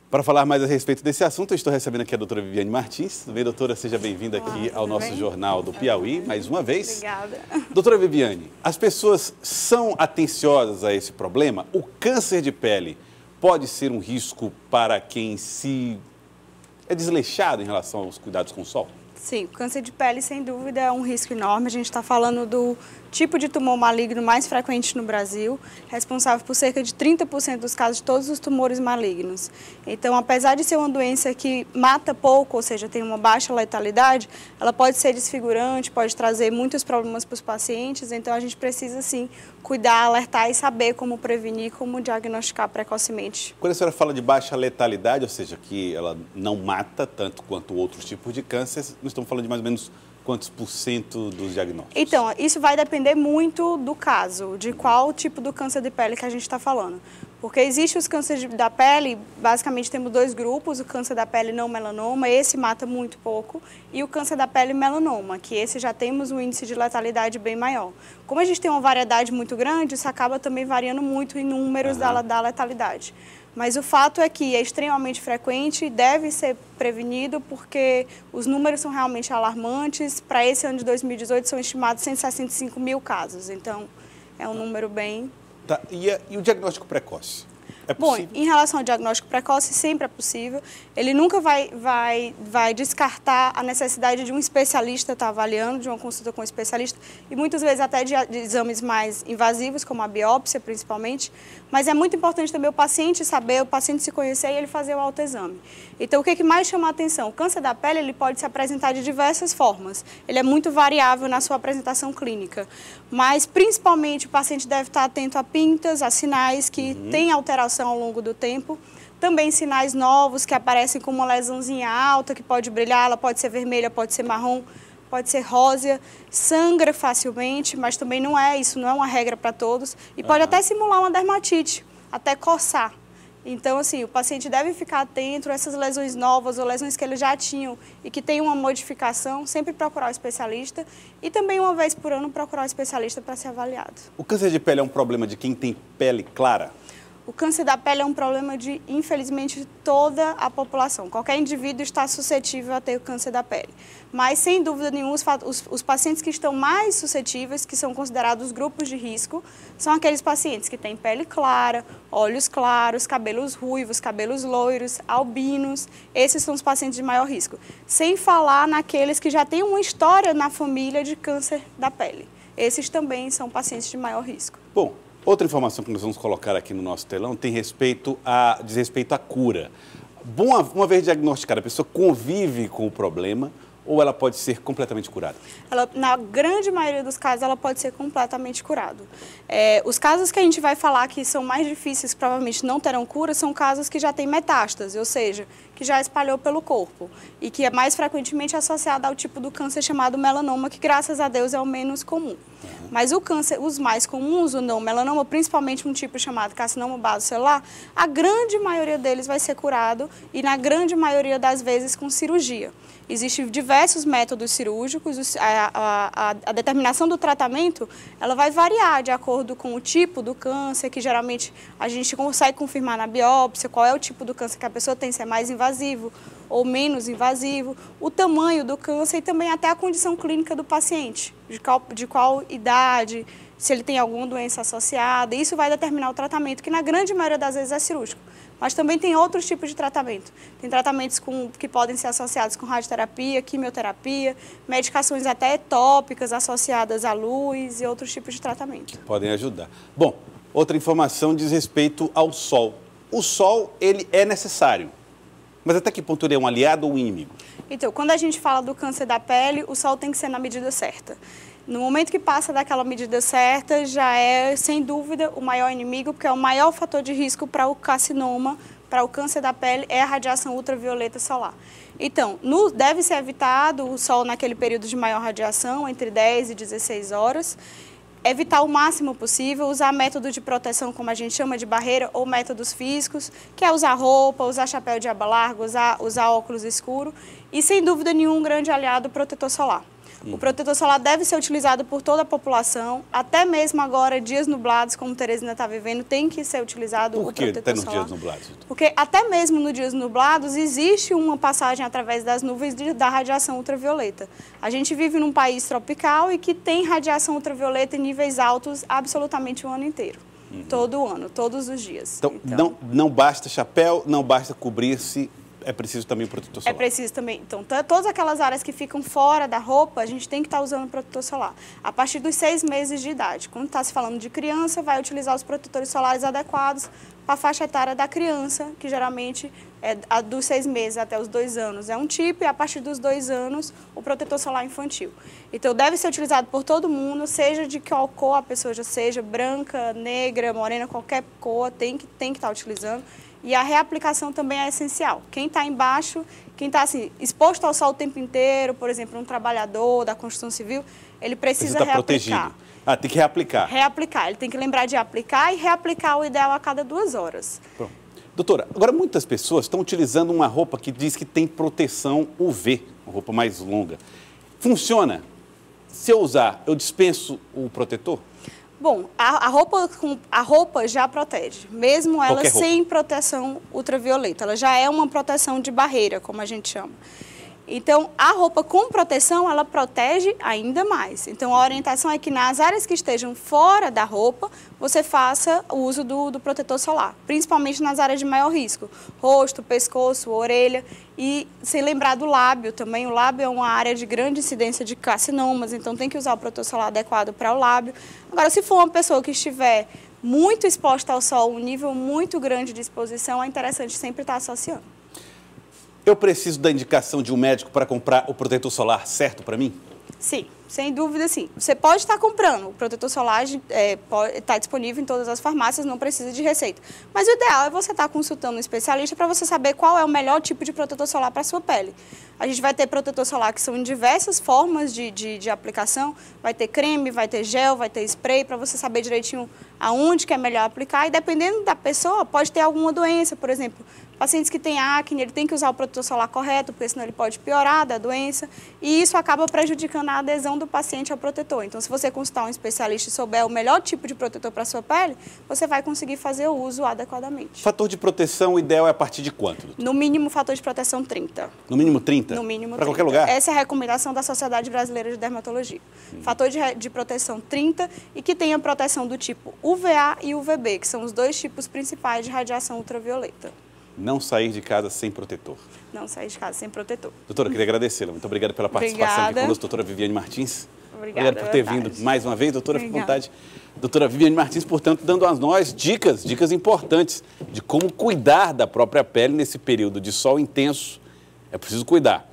Para falar mais a respeito desse assunto, eu estou recebendo aqui a doutora Viviane Martins. Tudo bem, doutora? Seja bem-vinda aqui ao nosso Jornal do Piauí, mais uma vez. Obrigada. Doutora Viviane, as pessoas são atenciosas a esse problema? O câncer de pele pode ser um risco para quem é desleixado em relação aos cuidados com o sol? Sim, o câncer de pele, sem dúvida, é um risco enorme. A gente está falando do tipo de tumor maligno mais frequente no Brasil, responsável por cerca de 30% dos casos de todos os tumores malignos. Então, apesar de ser uma doença que mata pouco, ou seja, tem uma baixa letalidade, ela pode ser desfigurante, pode trazer muitos problemas para os pacientes. Então, a gente precisa, sim, cuidar, alertar e saber como prevenir, como diagnosticar precocemente. Quando a senhora fala de baixa letalidade, ou seja, que ela não mata tanto quanto outros tipos de câncer, nós estamos falando de mais ou menos quantos % dos diagnósticos? Então, isso vai depender muito do caso, de qual tipo do câncer de pele que a gente está falando. Porque existe os cânceres da pele, basicamente temos dois grupos, o câncer da pele não melanoma, esse mata muito pouco, e o câncer da pele melanoma, que esse já temos um índice de letalidade bem maior. Como a gente tem uma variedade muito grande, isso acaba também variando muito em números da letalidade. Mas o fato é que é extremamente frequente e deve ser prevenido porque os números são realmente alarmantes. Para esse ano de 2018 são estimados 165 mil casos, então é um número bem... Tá. E o diagnóstico precoce? É possível? Bom, em relação ao diagnóstico precoce, sempre é possível. Ele nunca vai descartar a necessidade de um especialista estar avaliando, de uma consulta com um especialista, e muitas vezes até de exames mais invasivos, como a biópsia, principalmente. Mas é muito importante também o paciente saber, o paciente se conhecer e ele fazer o autoexame. Então, o que mais chama a atenção? O câncer da pele ele pode se apresentar de diversas formas. Ele é muito variável na sua apresentação clínica. Mas, principalmente, o paciente deve estar atento a pintas, a sinais que têm alteração ao longo do tempo. Também sinais novos que aparecem como uma lesãozinha alta, que pode brilhar, ela pode ser vermelha, pode ser marrom, pode ser rósea, sangra facilmente, mas também não é isso, não é uma regra para todos. E pode até simular uma dermatite, até coçar. Então, assim, o paciente deve ficar atento a essas lesões novas ou lesões que ele já tinham e que tem uma modificação, sempre procurar o especialista e também uma vez por ano procurar o especialista para ser avaliado. O câncer de pele é um problema de quem tem pele clara? O câncer da pele é um problema de, infelizmente, toda a população. Qualquer indivíduo está suscetível a ter o câncer da pele. Mas, sem dúvida nenhuma, os pacientes que estão mais suscetíveis, que são considerados grupos de risco, são aqueles pacientes que têm pele clara, olhos claros, cabelos ruivos, cabelos loiros, albinos. Esses são os pacientes de maior risco. Sem falar naqueles que já têm uma história na família de câncer da pele. Esses também são pacientes de maior risco. Bom, outra informação que nós vamos colocar aqui no nosso telão diz respeito à cura. Bom, uma vez diagnosticada, a pessoa convive com o problema ou ela pode ser completamente curada? Na grande maioria dos casos, ela pode ser completamente curada. Os casos que a gente vai falar que são mais difíceis, que provavelmente não terão cura, são casos que já têm metástase, ou seja, que já espalhou pelo corpo e que é mais frequentemente associado ao tipo do câncer chamado melanoma, que graças a Deus é o menos comum. Mas o câncer, os mais comuns, o não melanoma, principalmente um tipo chamado carcinoma basocelular, a grande maioria deles vai ser curado e na grande maioria das vezes com cirurgia. Existem diversos métodos cirúrgicos, a determinação do tratamento ela vai variar de acordo com o tipo do câncer, que geralmente a gente consegue confirmar na biópsia, qual é o tipo do câncer que a pessoa tem, se é mais invasivo ou menos invasivo, o tamanho do câncer e também até a condição clínica do paciente, de qual idade, se ele tem alguma doença associada. Isso vai determinar o tratamento, que na grande maioria das vezes é cirúrgico. Mas também tem outros tipos de tratamento. Tem tratamentos que podem ser associados com radioterapia, quimioterapia, medicações até tópicas associadas à luz e outros tipos de tratamento. Podem ajudar. Bom, outra informação diz respeito ao sol. O sol, ele é necessário, mas até que ponto ele é um aliado ou um inimigo? Então, quando a gente fala do câncer da pele, o sol tem que ser na medida certa. No momento que passa daquela medida certa, já é, sem dúvida, o maior inimigo, porque é o maior fator de risco para o carcinoma, para o câncer da pele, é a radiação ultravioleta solar. Então, deve ser evitado o sol naquele período de maior radiação, entre 10 e 16 horas. Evitar o máximo possível, usar método de proteção, como a gente chama de barreira, ou métodos físicos, que é usar roupa, usar chapéu de aba larga, usar óculos escuros e, sem dúvida nenhum, um grande aliado, o protetor solar. O protetor solar deve ser utilizado por toda a população, até mesmo agora, dias nublados, como Teresina está vivendo, tem que ser utilizado o protetor solar. Por que até nos dias nublados? Porque até mesmo nos dias nublados existe uma passagem através das nuvens da radiação ultravioleta. A gente vive num país tropical e que tem radiação ultravioleta em níveis altos absolutamente o ano inteiro. Todo ano, todos os dias. Então, não basta chapéu, não basta cobrir-se, é preciso também o protetor solar. É preciso também. Então, todas aquelas áreas que ficam fora da roupa, a gente tem que estar usando protetor solar. A partir dos 6 meses de idade. Quando está se falando de criança, vai utilizar os protetores solares adequados para a faixa etária da criança, que geralmente é dos 6 meses até os 2 anos é um tipo, e a partir dos 2 anos, o protetor solar infantil. Então, deve ser utilizado por todo mundo, seja de qual cor a pessoa já seja, branca, negra, morena, qualquer cor, tem que estar utilizando. E a reaplicação também é essencial. Quem está embaixo, quem está assim, exposto ao sol o tempo inteiro, por exemplo, um trabalhador da construção civil, ele precisa reaplicar. Ah, tem que reaplicar. Reaplicar. Ele tem que lembrar de aplicar e reaplicar o ideal a cada 2 horas. Pronto. Doutora, agora muitas pessoas estão utilizando uma roupa que diz que tem proteção UV, uma roupa mais longa. Funciona? Se eu usar, eu dispenso o protetor? Bom, a roupa já protege, mesmo ela sem proteção ultravioleta. Ela já é uma proteção de barreira, como a gente chama. Então, a roupa com proteção, ela protege ainda mais. Então, a orientação é que nas áreas que estejam fora da roupa, você faça o uso do protetor solar, principalmente nas áreas de maior risco, rosto, pescoço, orelha, e sem lembrar do lábio também. O lábio é uma área de grande incidência de carcinomas, então tem que usar o protetor solar adequado para o lábio. Agora, se for uma pessoa que estiver muito exposta ao sol, um nível muito grande de exposição, é interessante sempre estar associando. Eu preciso da indicação de um médico para comprar o protetor solar certo para mim? Sim, sem dúvida sim. Você pode estar comprando, o protetor solar está disponível em todas as farmácias, não precisa de receita. Mas o ideal é você estar consultando um especialista para você saber qual é o melhor tipo de protetor solar para a sua pele. A gente vai ter protetor solar que são em diversas formas de aplicação, vai ter creme, vai ter gel, vai ter spray, para você saber direitinho aonde que é melhor aplicar. E dependendo da pessoa, pode ter alguma doença, por exemplo, pacientes que têm acne, ele tem que usar o protetor solar correto, porque senão ele pode piorar da doença, e isso acaba prejudicando a adesão do paciente ao protetor. Então, se você consultar um especialista e souber o melhor tipo de protetor para a sua pele, você vai conseguir fazer o uso adequadamente. Fator de proteção, o ideal é a partir de quanto, doutor? No mínimo, fator de proteção 30. No mínimo 30? No mínimo 30. Para qualquer lugar? Essa é a recomendação da Sociedade Brasileira de Dermatologia. Fator de proteção 30 e que tenha proteção do tipo UVA e UVB, que são os 2 tipos principais de radiação ultravioleta. Não sair de casa sem protetor. Não sair de casa sem protetor. Doutora, eu queria agradecê-la. Muito obrigado pela participação aqui conosco, doutora Viviane Martins. Obrigada por ter vindo mais uma vez, doutora, fique à vontade. Doutora Viviane Martins, portanto, dando a nós dicas importantes de como cuidar da própria pele nesse período de sol intenso. É preciso cuidar.